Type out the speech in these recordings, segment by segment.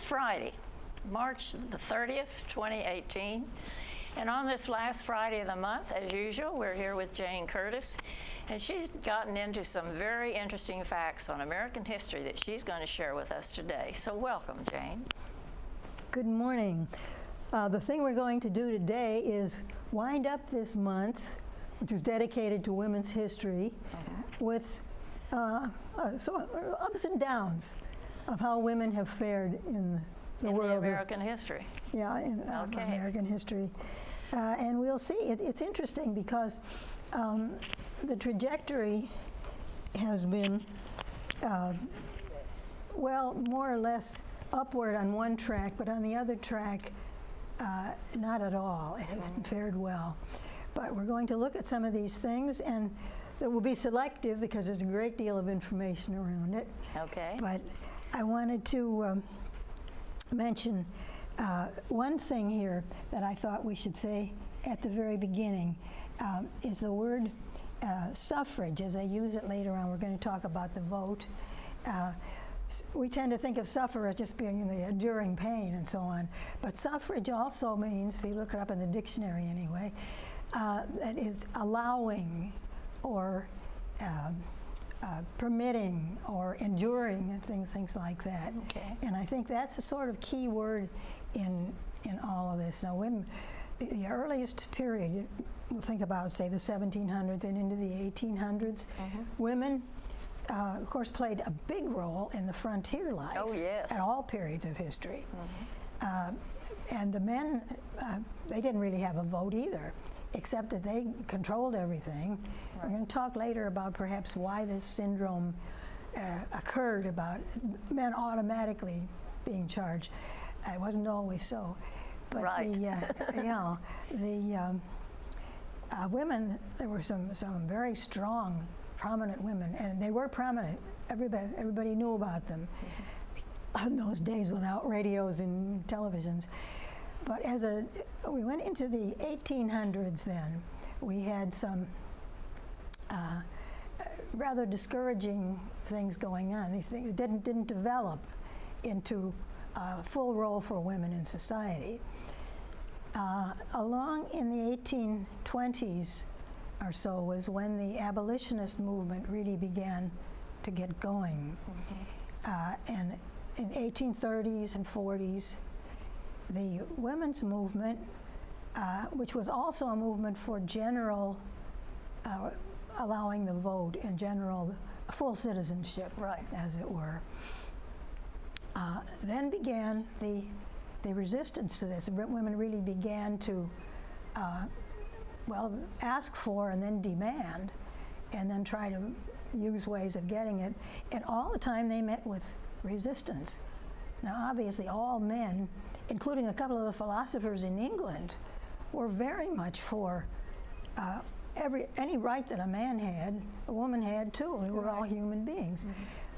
Friday, March the 30th, 2018. And on this last Friday of the month, as usual, we're here with Jane Curtis. And she's gotten into some very interesting facts on American history that she's going to share with us today. So welcome, Jane. Good morning. The thing we're going to do today is wind up this month, which is dedicated to women's history, with so ups and downs of how women have fared in the world of American history. Yeah, in American history. And we'll see. It's interesting because the trajectory has been, well, more or less upward on one track, but on the other track, not at all. It hasn't fared well. But we're going to look at some of these things, and it will be selective because there's a great deal of information around it. Okay. But I wanted to mention one thing here that I thought we should say at the very beginning is the word suffrage. As I use it later on, we're going to talk about the vote. We tend to think of suffer as just being the enduring pain and so on, but suffrage also means, if you look it up in the dictionary anyway, that is allowing or permitting or enduring and things like that. Okay. And I think that's a sort of key word in all of this. Now, when the earliest period, we'll think about, say, the 1700s and into the 1800s, women, of course, played a big role in the frontier life. Oh, yes. At all periods of history. And the men, they didn't really have a vote either, except that they controlled everything. Right. We're going to talk later about perhaps why this syndrome occurred about men automatically being charged. It wasn't always so. But right. the women, there were some very strong, prominent women, and they were prominent. Everybody knew about them in those days without radios and televisions. But we went into the 1800s then, we had some rather discouraging things going on. These things didn't develop into a full role for women in society. Along in the 1820s or so was when the abolitionist movement really began to get going. And in 1830s and 40s, the women's movement, which was also a movement for general, allowing the vote and general full citizenship, right, as it were, then began the resistance to this. Women really began to, well, ask for and then demand, and then try to use ways of getting it. And all the time they met with resistance. Now, obviously, all men, including a couple of the philosophers in England, were very much for any right that a man had, a woman had too. We were all human beings.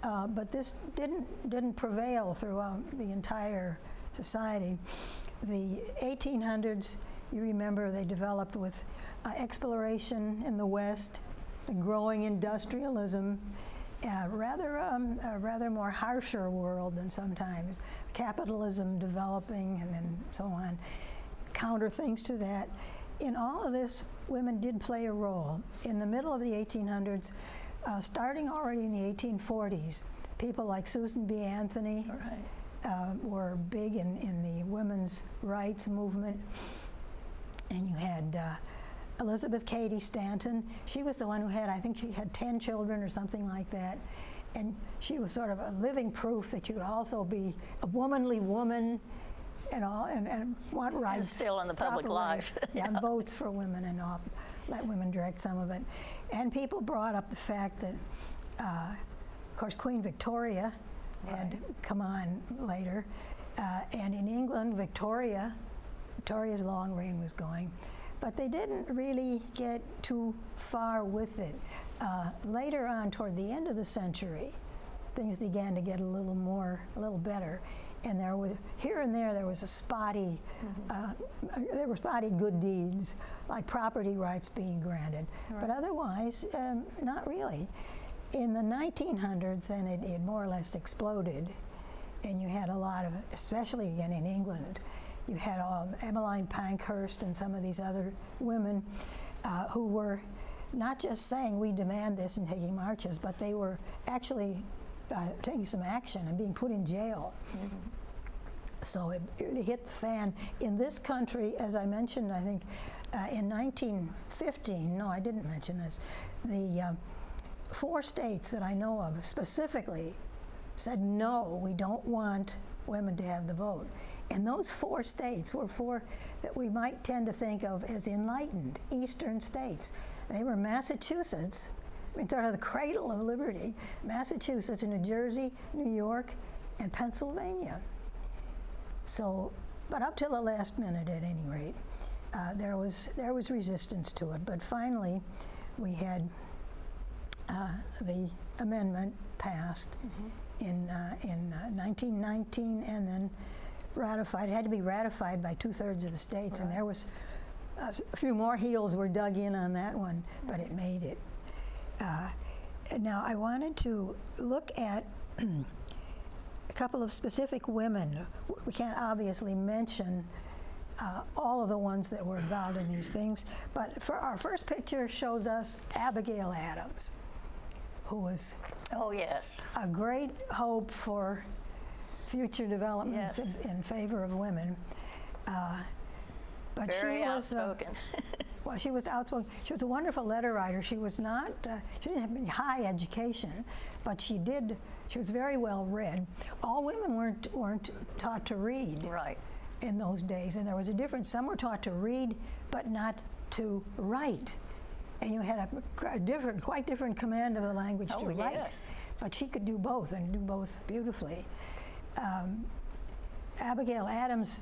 But this didn't prevail throughout the entire society. The 1800s, you remember, they developed with exploration in the West, the growing industrialism, a rather more harsher world than sometimes, capitalism developing and so on, counter things to that. In all of this, women did play a role. In the middle of the 1800s, starting already in the 1840s, people like Susan B. Anthony were big in the women's rights movement. And you had Elizabeth Cady Stanton. She was the one who had, I think she had 10 children or something like that. And she was sort of a living proof that you could also be a womanly woman and all, and want rights. And still in the public life. And votes for women and all, let women direct some of it. And people brought up the fact that, of course, Queen Victoria had come on later. And in England, Victoria's long reign was going. But they didn't really get too far with it. Later on, toward the end of the century, things began to get a little better. And there was, here and there was a spotty, there were spotty good deeds, like property rights being granted. But otherwise, not really. In the 1900s, then it more or less exploded. and you had a lot of, especially again in England, you had Emmeline Pankhurst and some of these other women who were not just saying we demand this and taking marches, but they were actually taking some action and being put in jail. Mm-hmm. So it really hit the fan. In this country, as I mentioned, I think in 1915, no, I didn't mention this, the 4 states that I know of specifically said, no, we don't want women to have the vote. And those 4 states were 4 that we might tend to think of as enlightened eastern states. They were Massachusetts, I mean, sort of the cradle of liberty, Massachusetts, New Jersey, New York, and Pennsylvania. So, but up till the last minute at any rate, there was resistance to it. But finally, we had the amendment passed in 1919 and then ratified. It had to be ratified by 2/3 of the states, and there was a few more heels were dug in on that one, but it made it. Now, I wanted to look at a couple of specific women. We can't obviously mention all of the ones that were involved in these things, but for our first picture shows us Abigail Adams, who was a great hope for future developments in favor of women. But very she was outspoken. Well, she was outspoken. She was a wonderful letter writer. She was not. She didn't have any high education, but she did. She was very well read. All women weren't taught to read. Right. In those days, and there was a difference. Some were taught to read, but not to write. And you had a quite different command of the language to write. Yes. But she could do both, and do both beautifully. Abigail Adams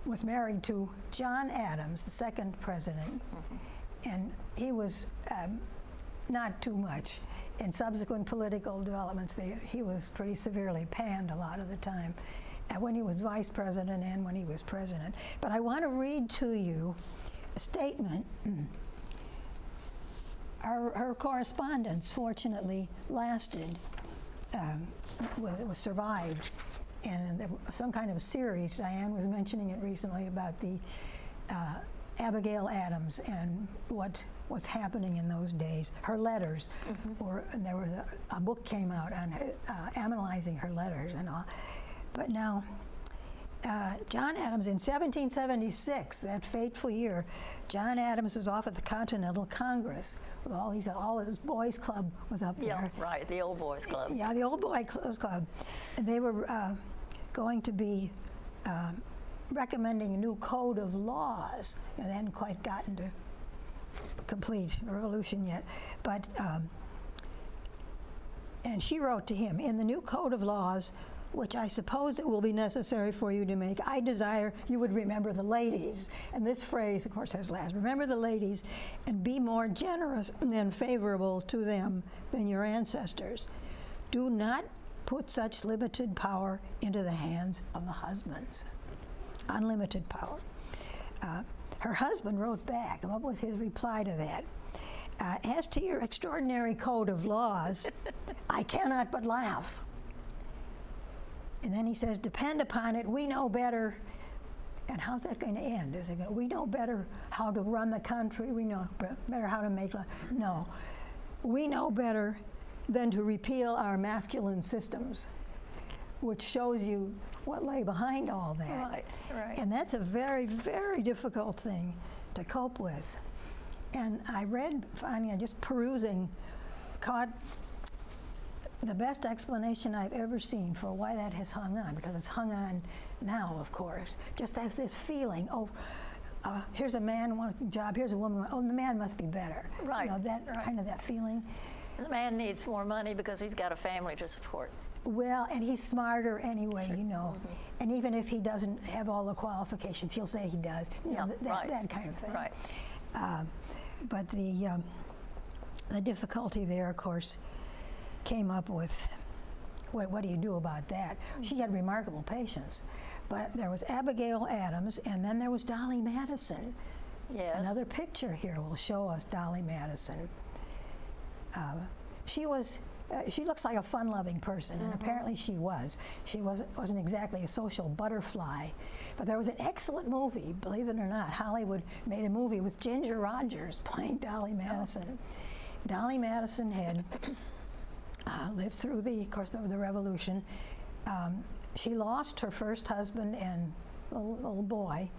was married to John Adams, the 2nd president, and he was not too much. In subsequent political developments, he was pretty severely panned a lot of the time, when he was vice president and when he was president. But I want to read to you a statement. Her correspondence, fortunately, lasted, was survived. And there was some kind of series, Diane was mentioning it recently, about the Abigail Adams and what was happening in those days. Her letters, and there was a book came out on analyzing her letters and all. But now, John Adams, in 1776, that fateful year, John Adams was off at the Continental Congress with all of this boys' club was up there. Yeah, right, the old boys' club. Yeah, the old boys' club. And they were going to be recommending a new code of laws. And they hadn't quite gotten to complete revolution yet. But, and she wrote to him, in the new code of laws, which I suppose it will be necessary for you to make, I desire you would remember the ladies. And this phrase, of course, has last. Remember the ladies and be more generous and favorable to them than your ancestors. Do not put such limited power into the hands of the husbands. Unlimited power. Her husband wrote back, and what was his reply to that? As to your extraordinary code of laws, I cannot but laugh. And then he says, depend upon it, we know better. And how's that going to end? Is it going to, we know better how to run the country, we know better how to make law. No. We know better than to repeal our masculine systems, which shows you what lay behind all that. Right, right. And that's a very, very difficult thing to cope with. And I read, finally, just perusing, caught the best explanation I've ever seen for why that has hung on, because it's hung on now, of course. Just as this feeling, here's a man wanting a job, here's a woman, the man must be better. Right. You know, that kind of that feeling. The man needs more money because he's got a family to support. Well, and he's smarter anyway, you know. And even if he doesn't have all the qualifications, he'll say he does. You know, that kind of thing. Right. But the difficulty there, of course, came up with what do you do about that? She had remarkable patience. But there was Abigail Adams, and then there was Dolly Madison. Yes. Another picture here will show us Dolly Madison. She was she looks like a fun-loving person, and apparently she was. She wasn't exactly a social butterfly, but there was an excellent movie, believe it or not. Hollywood made a movie with Ginger Rogers playing Dolly Madison. Dolly Madison had lived through of course, the Revolution. She lost her first husband and little boy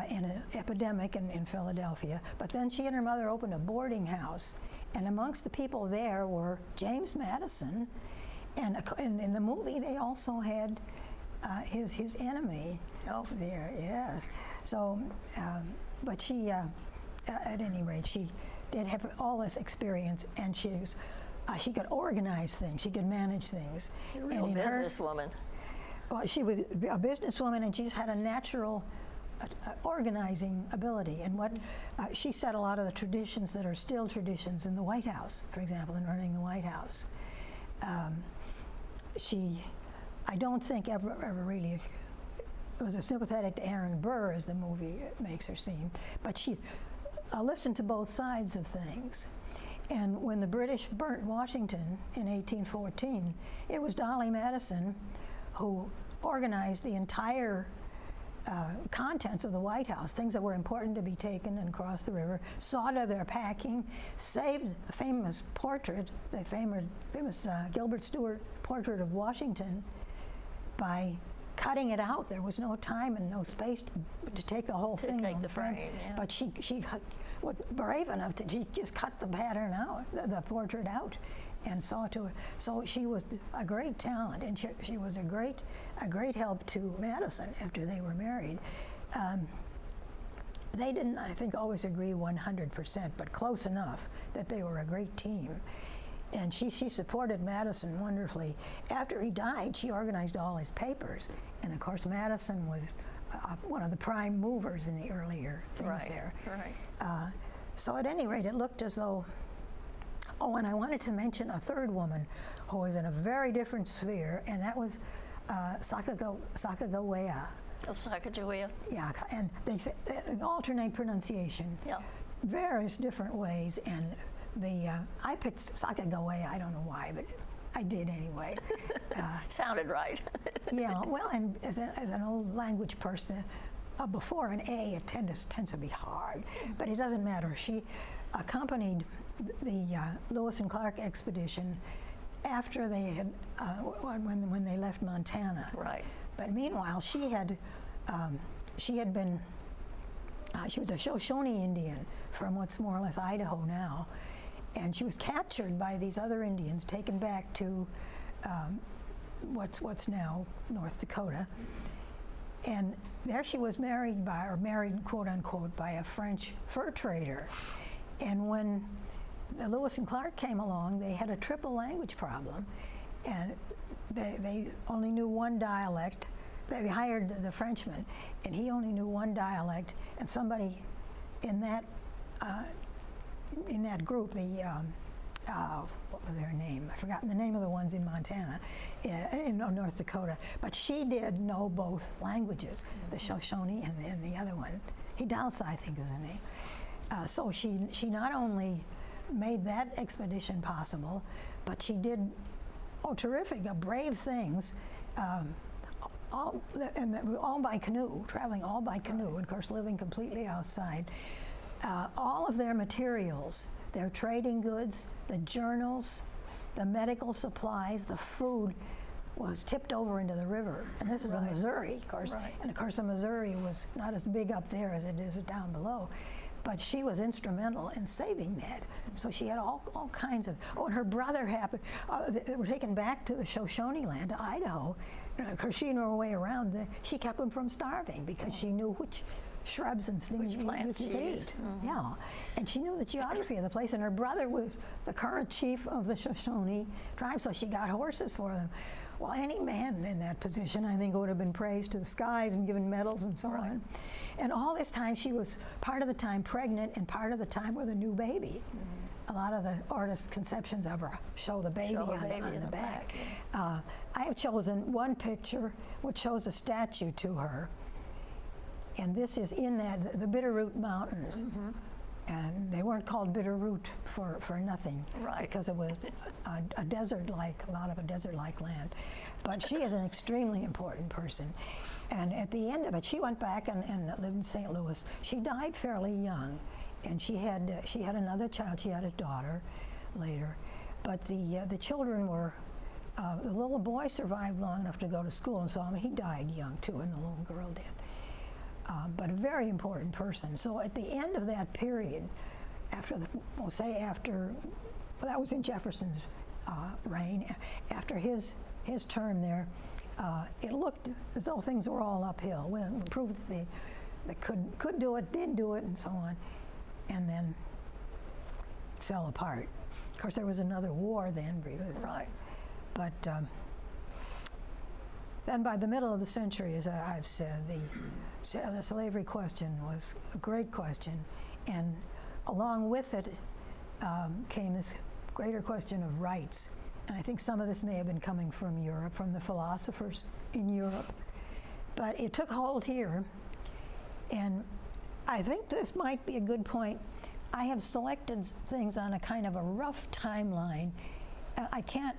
in an epidemic in Philadelphia, but then she and her mother opened a boarding house, and amongst the people there were James Madison, and in the movie they also had his enemy there, yes. So, but she, at any rate, she did have all this experience, and she could organize things, she could manage things. A real businesswoman. Well, she was a businesswoman, and she's had a natural organizing ability. And what she set a lot of the traditions that are still traditions in the White House, for example, in running the White House. I don't think ever really was as sympathetic to Aaron Burr as the movie makes her seem, but she listened to both sides of things. And when the British burnt Washington in 1814, it was Dolly Madison who organized the entire contents of the White House, things that were important to be taken and cross the river, saw to their packing, saved a famous portrait, the famous Gilbert Stewart portrait of Washington, by cutting it out. There was no time and no space to take the whole thing on the front. Frame, yeah. But she was brave enough to she just cut the pattern out, the portrait out, and saw to it. So she was a great talent, and she was a great help to Madison after they were married. They didn't, I think, always agree 100%, but close enough that they were a great team. And she supported Madison wonderfully. After he died, she organized all his papers. And of course, Madison was one of the prime movers in the earlier things there. Right. So at any rate, it looked as though, oh, and I wanted to mention a third woman who was in a very different sphere, and that was Sacagawea. Oh, Sacagawea. Yeah, and they say an alternate pronunciation. Yeah. Various different ways, and I picked Sacagawea. I don't know why, but I did anyway. Sounded right. Yeah, well, and as an old language person, before an A, it tends to be hard, but it doesn't matter. She accompanied the Lewis and Clark expedition after they had, when they left Montana. Right. But meanwhile, she was a Shoshone Indian from what's more or less Idaho now, and she was captured by these other Indians, taken back to what's now North Dakota, and there she was married quote unquote by a French fur trader. And when Lewis and Clark came along, they had a triple language problem, and they only knew one dialect. They hired the Frenchman, and he only knew one dialect, and somebody in that group, what was their name? I've forgotten the name of the ones in Montana, in North Dakota. But she did know both languages, the Shoshone and the other one. Hidalsa, I think, is the name. So she not only made that expedition possible, but she did terrific, brave things. All by canoe, traveling all by canoe, and of course living completely outside. All of their materials, their trading goods, the journals, the medical supplies, the food was tipped over into the river. And this is the Missouri, of course. Right. And of course the Missouri was not as big up there as it is down below. But she was instrumental in saving that. So she had all kinds of, and her brother happened, they were taken back to the Shoshone land, to Idaho. Of course, she knew her way around. She kept them from starving because she knew which shrubs and things you could eat. Mm-hmm. Yeah, and she knew the geography of the place, and her brother was the current chief of the Shoshone tribe, so she got horses for them. Well, any man in that position, I think, would have been praised to the skies and given medals and so on. And all this time, she was part of the time pregnant and part of the time with a new baby. Mm-hmm. A lot of the artist conceptions of her show the baby on the back. I have chosen one picture which shows a statue to her, and this is in the Bitterroot Mountains. Mm-hmm. And they weren't called Bitterroot for nothing, Right. because it was a desert-like, a lot of a desert-like land. But she is an extremely important person. And at the end of it, she went back and lived in St. Louis. She died fairly young, and she had another child. She had a daughter later. But the children were, the little boy survived long enough to go to school and so on. He died young too, and the little girl did. But a very important person. So at the end of that period, after that was in Jefferson's reign, after his term there, it looked as though things were all uphill. Well, it proved that they could do it, did do it, and so on, and then it fell apart. Of course, there was another war then. Right. But then by the middle of the century, as I've said, the slavery question was a great question, and along with it came this greater question of rights. And I think some of this may have been coming from Europe, from the philosophers in Europe. But it took hold here, and I think this might be a good point. I have selected things on a kind of a rough timeline. I can't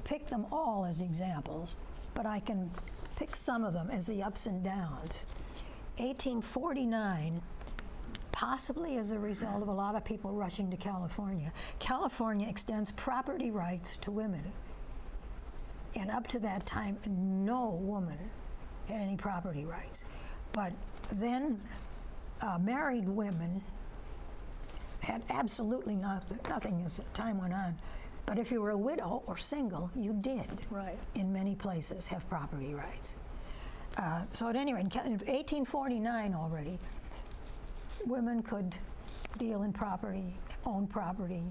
pick them all as examples, but I can pick some of them as the ups and downs. 1849, possibly as a result of a lot of people rushing to California. California extends property rights to women. And up to that time, no woman had any property rights. But then married women had absolutely nothing as time went on. But if you were a widow or single, you did, Right. in many places, have property rights. So at any rate, in 1849 already, women could deal in property, own property,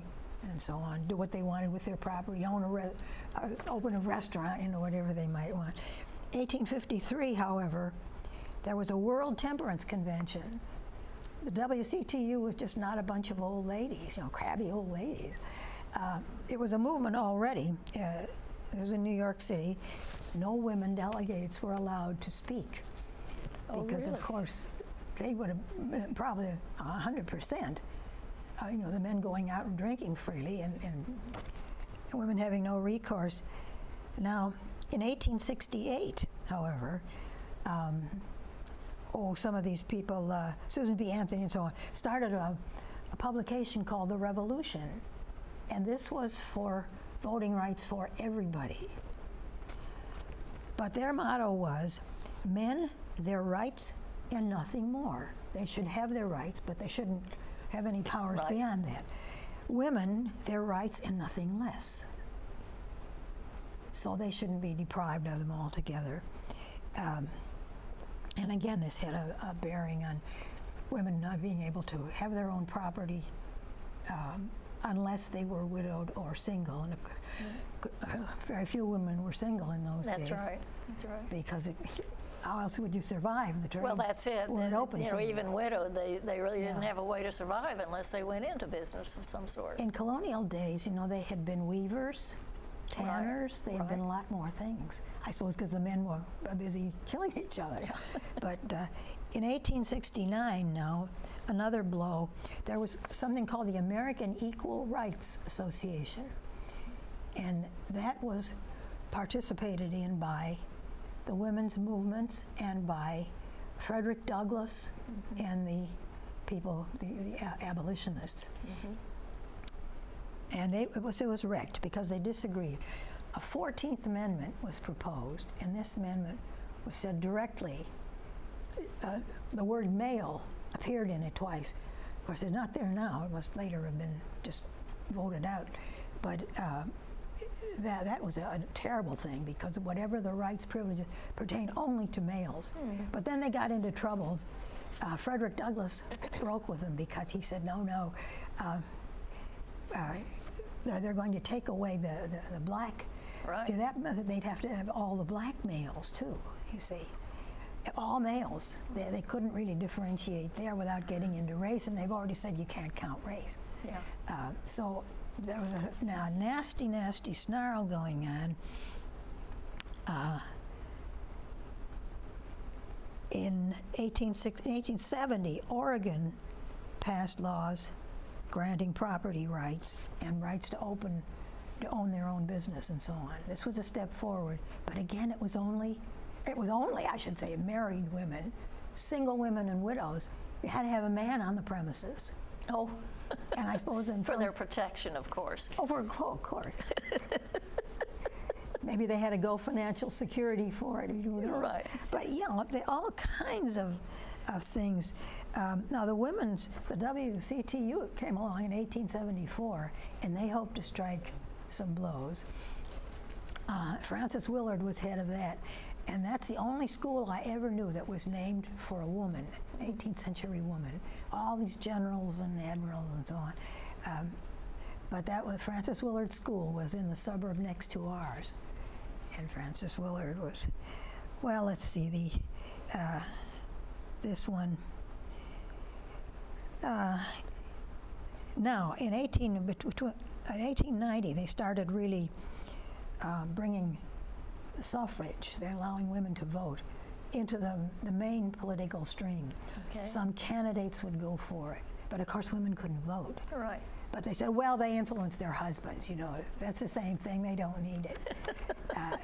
and so on, do what they wanted with their property, open a restaurant, whatever they might want. 1853, however, there was a World Temperance Convention. The WCTU was just not a bunch of old ladies, crabby old ladies. It was a movement already. It was in New York City. No women delegates were allowed to speak because, really? of course, they would have been probably 100%. The men going out and drinking freely, and women having no recourse. Now, in 1868, however, some of these people, Susan B. Anthony and so on, started a publication called The Revolution. And this was for voting rights for everybody. But their motto was, men, their rights, and nothing more. They should have their rights, but they shouldn't have any powers Right. beyond that. Women, their rights, and nothing less. So they shouldn't be deprived of them altogether. And again, this had a bearing on women not being able to have their own property unless they were widowed or single. And very few women were single in those days. That's right. That's right. Because how else would you survive? The trades Well, that's it. weren't open for you. Even widowed, they really didn't Yeah. have a way to survive unless they went into business of some sort. In colonial days, they had been weavers, tanners. They had been a Right. lot more things. I suppose because the men were busy killing each other. Yeah. But in 1869 now, another blow, there was something called the American Equal Rights Association. And that was participated in by the women's movements and by Frederick Douglass and the people, the abolitionists. And it was wrecked because they disagreed. A 14th Amendment was proposed, and this amendment was said directly. The word male appeared in it twice. Of course, it's not there now. It must later have been just voted out. But that was a terrible thing because whatever the rights, privileges pertained only to males. But then they got into trouble. Frederick Douglass broke with them because he said, no, they're going to take away the black. Right. See, they'd have to have all the black males too, you see. All males. They couldn't really differentiate there without getting into race, and they've already said you can't count race. Yeah. So there was a nasty, nasty snarl going on. In 1870, Oregon passed laws granting property rights and rights to own their own business and so on. This was a step forward, but again, it was only, I should say, married women, single women and widows. You had to have a man on the premises. Oh. And I suppose for their protection, of course. Oh, of course. Maybe they had to go financial security for it. You know. Right. But all kinds of things. Now the WCTU came along in 1874, and they hoped to strike some blows. Frances Willard was head of that, and that's the only school I ever knew that was named for a woman, 18th century woman. All these generals and admirals and so on. But that was Frances Willard School was in the suburb next to ours. And Frances Willard was, well, let's see, this one. Now, in 1890, they started really bringing the suffrage, they're allowing women to vote, into the main political stream. Okay. Some candidates would go for it, but of course women couldn't vote. Right. But they said, well, they influence their husbands, you know, that's the same thing, they don't need it.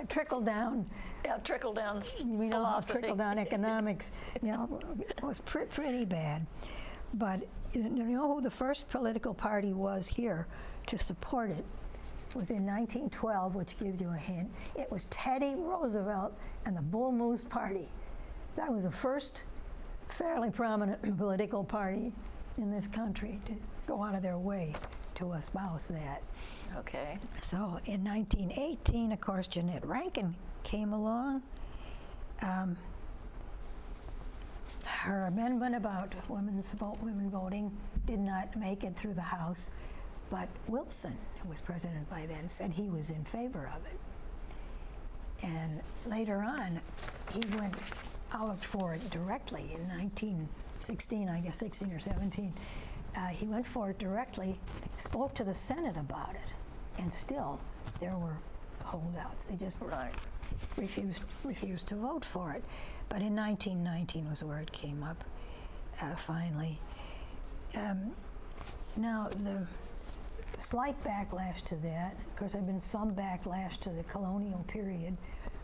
Trickle down. Yeah, trickle down We know how philosophy. trickle down economics, you know, was pretty bad. But you know who the first political party was here to support it? Was in 1912, which gives you a hint. It was Teddy Roosevelt and the Bull Moose Party. That was the first fairly prominent political party in this country to go out of their way to espouse that. Okay. So in 1918, of course, Jeanette Rankin came along. Her amendment about women voting did not make it through the House, but Wilson, who was president by then, said he was in favor of it. And later on, he went out for it directly in 1916, I guess 16 or 17. He went for it directly, spoke to the Senate about it, and still there were holdouts. They just refused to vote for it. But in 1919 was where it came up, finally. Now, the slight backlash to that, of course, there had been some backlash to the colonial period,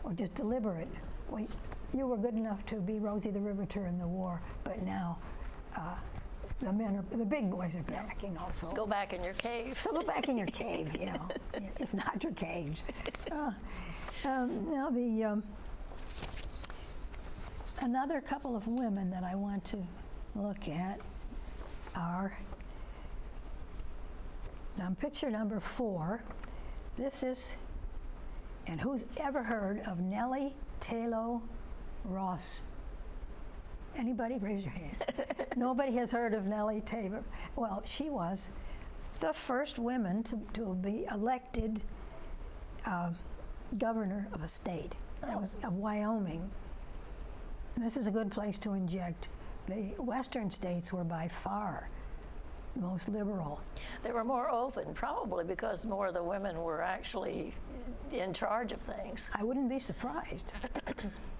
or just deliberate. Well, you were good enough to be Rosie the Riveter in the war, but now the big boys are back, you know. So go back in your cave. So go back in your cave, you know, if not your cage. Now another couple of women that I want to look at are, now picture number 4. This is, and who's ever heard of Nellie Tayloe Ross? Anybody? Raise your hand. Nobody has heard of Nellie Tayloe. Well, she was the first woman to be elected governor of a state. That was of Wyoming. And this is a good place to inject. The western states were by far the most liberal. They were more open, probably because more of the women were actually in charge of things. I wouldn't be surprised.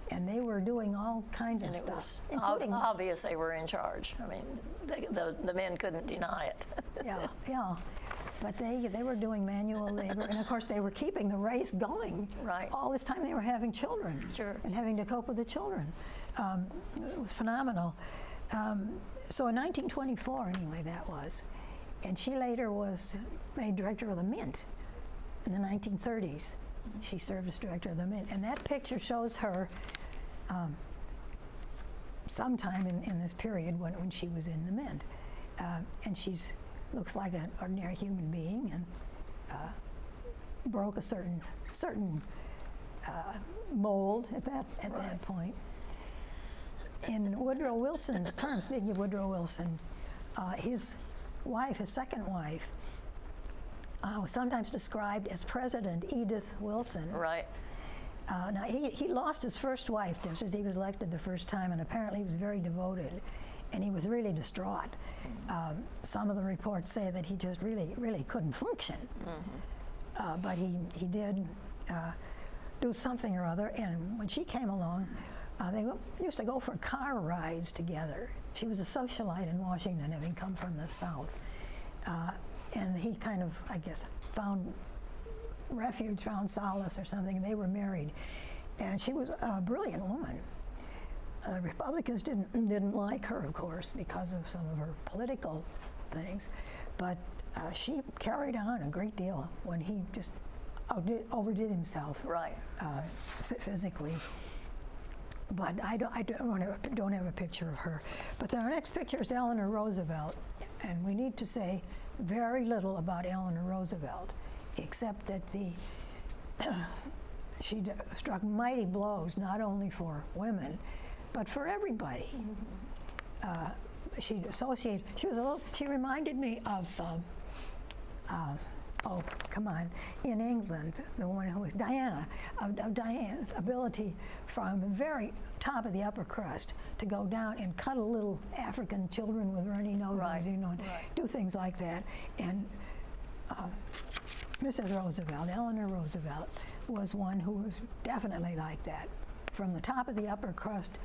And they were doing all kinds of stuff, It was including obvious they were in charge. I mean, the men couldn't deny it. yeah. But they were doing manual labor, and of course they were keeping the race going. Right. All this time they were having children. Sure. And having to cope with the children. It was phenomenal. So in 1924, anyway, that was. And she later was made director of the Mint in the 1930s. She served as director of the Mint. And that picture shows her sometime in this period when she was in the Mint. And she's looks like an ordinary human being, and broke a certain mold at that point. In Woodrow Wilson's term, speaking of Woodrow Wilson, his second wife, was sometimes described as President Edith Wilson. Right. Now he lost his first wife just as he was elected the first time, and apparently he was very devoted. And he was really distraught. Some of the reports say that he just really couldn't function. Mm-hmm. But he did do something or other. And when she came along, they used to go for car rides together. She was a socialite in Washington, having come from the South. And he kind of, I guess, found refuge, found solace or something. They were married. And she was a brilliant woman. Republicans didn't like her, of course, because of some of her political things. But she carried on a great deal when he just overdid himself, Right. Physically. But I don't have a picture of her. But then our next picture is Eleanor Roosevelt, and we need to say very little about Eleanor Roosevelt, except that she struck mighty blows not only for women, but for everybody. She reminded me of, in England, the one who was Diana, of Diana's ability from the very top of the upper crust to go down and cuddle little African children with runny noses, Right. and do things like that. And Mrs. Roosevelt, Eleanor Roosevelt, was one who was definitely like that. From the top of the upper crust,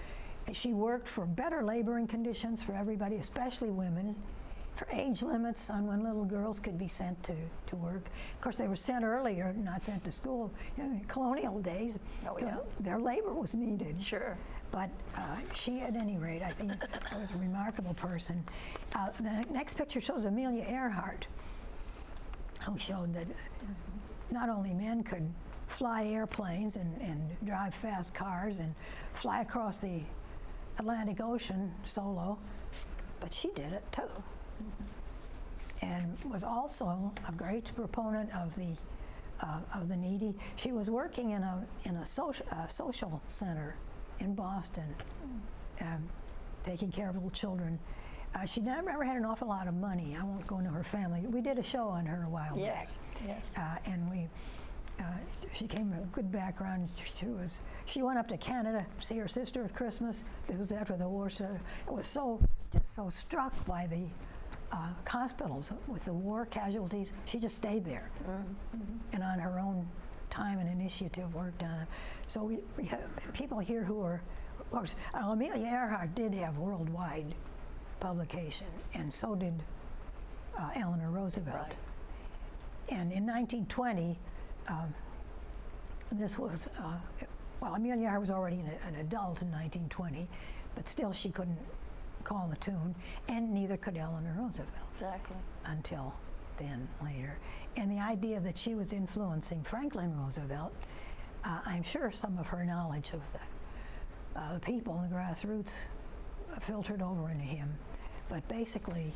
she worked for better laboring conditions for everybody, especially women, for age limits on when little girls could be sent to work. Of course, they were sent earlier, not sent to school. In colonial days, their labor was needed. Sure. But she, at any rate, I think was a remarkable person. The next picture shows Amelia Earhart, who showed that not only men could fly airplanes and drive fast cars and fly across the Atlantic Ocean solo, but she did it too. And was also a great proponent of the needy. She was working in a social center in Boston, taking care of little children. She never had an awful lot of money. I won't go into her family. We did a show on her a while back. Yes. And she came from a good background. She went up to Canada to see her sister at Christmas. This was after the war. So it was just so struck by the hospitals with the war casualties. She just stayed there, and on her own time and initiative worked on it. So we have people here who are, of course, Amelia Earhart did have worldwide publication, and so did Eleanor Roosevelt. Right. And in 1920, this was, Amelia Earhart was already an adult in 1920, but still she couldn't call the tune, and neither could Eleanor Roosevelt. Exactly. Until then, later. And the idea that she was influencing Franklin Roosevelt, I'm sure some of her knowledge of the people, the grassroots, filtered over into him. But basically,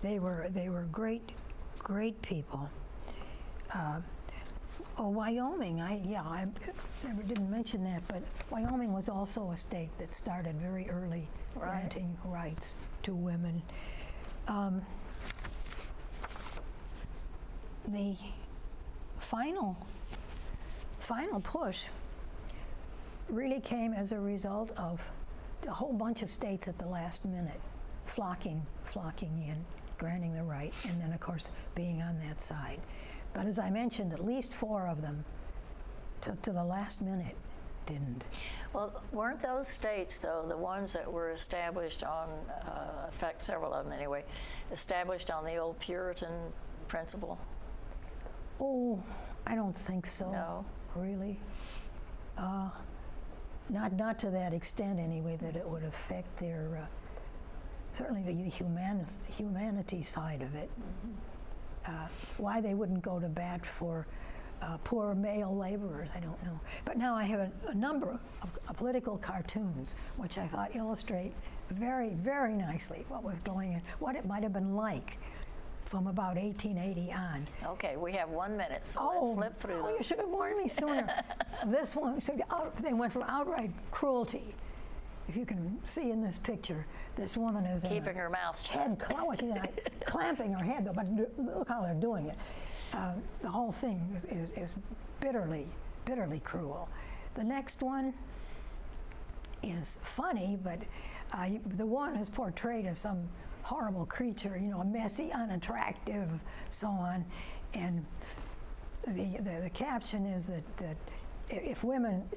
they were great people. Wyoming, I never didn't mention that, but Wyoming was also a state that started very early granting rights to women. The final push really came as a result of a whole bunch of states at the last minute flocking in, granting the right, and then of course being on that side. But as I mentioned, at least 4 of them to the last minute didn't. Well, weren't those states, though, the ones that were established on, in fact, several of them anyway, established on the old Puritan principle? Oh, I don't think so. No. Really? Not to that extent, anyway, that it would affect their, certainly the humanity side of it. Why they wouldn't go to bat for poor male laborers, I don't know. But now I have a number of political cartoons, which I thought illustrate very, very nicely what was going on, what it might have been like from about 1880 on. Okay, we have 1 minute, so let's flip through those. You should have warned me sooner. This one, so they went from outright cruelty. If you can see in this picture, this woman is keeping her mouth shut. She's clamping her head, though, but look how they're doing it. The whole thing is bitterly, bitterly cruel. The next one is funny, but the one is portrayed as some horrible creature, messy, unattractive, so on. And the caption is that if women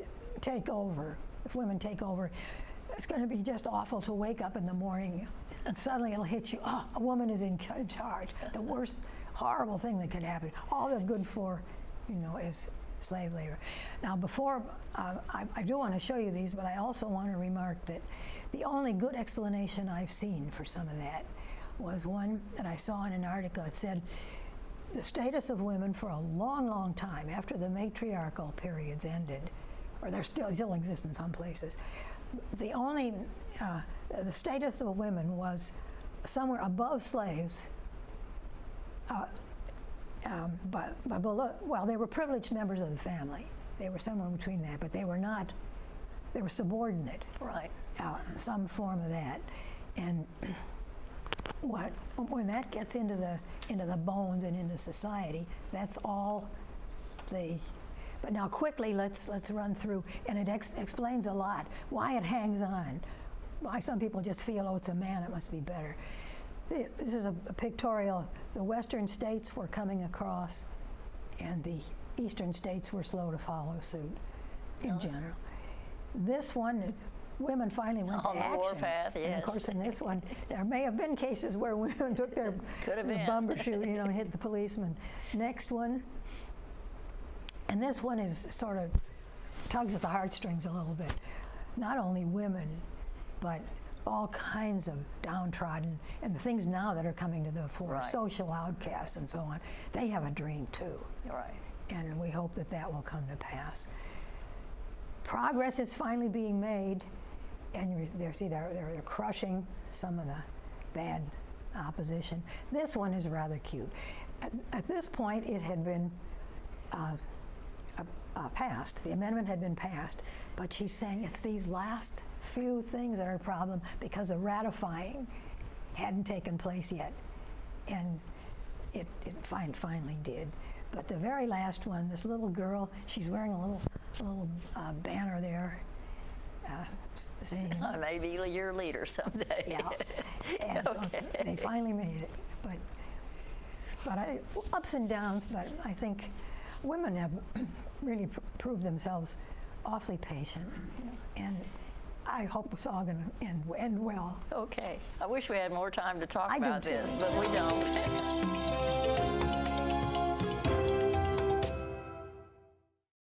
take over, it's going to be just awful to wake up in the morning and suddenly it'll hit you, oh, a woman is in charge. The worst, horrible thing that could happen. All they're good for, is slave labor. Now, before, I do want to show you these, but I also want to remark that the only good explanation I've seen for some of that was one that I saw in an article. It said the status of women for a long, long time after the matriarchal periods ended, or they still exist in some places, the status of women was somewhere above slaves, but below, well, they were privileged members of the family. They were somewhere between that, but they were not, they were subordinate. Right. Some form of that. And when that gets into the bones and into society, that's all but now quickly let's run through, and it explains a lot why it hangs on, why some people just feel, oh, it's a man, it must be better. This is a pictorial. The western states were coming across, and the eastern states were slow to follow suit in general. This one, women finally went to action. On the warpath, yes. And of course, in this one, there may have been cases where women took their bumbershoot, and hit the policeman. Next one, and this one is sort of tugs at the heartstrings a little bit. Not only women, but all kinds of downtrodden, and the things now that are coming to the fore, social outcasts and so on, they have a dream too. Right. And we hope that that will come to pass. Progress is finally being made, and they're crushing some of the bad opposition. This one is rather cute. At this point, it had been passed. The amendment had been passed, but she's saying it's these last few things that are a problem because the ratifying hadn't taken place yet, and it finally did. But the very last one, this little girl, she's wearing a little banner there saying, I may be your leader someday. Yeah, and Okay. so they finally made it. But ups and downs, but I think women have really proved themselves awfully patient, and I hope it's all going to end well. Okay. I wish we had more time to talk I do about too. this, but we don't.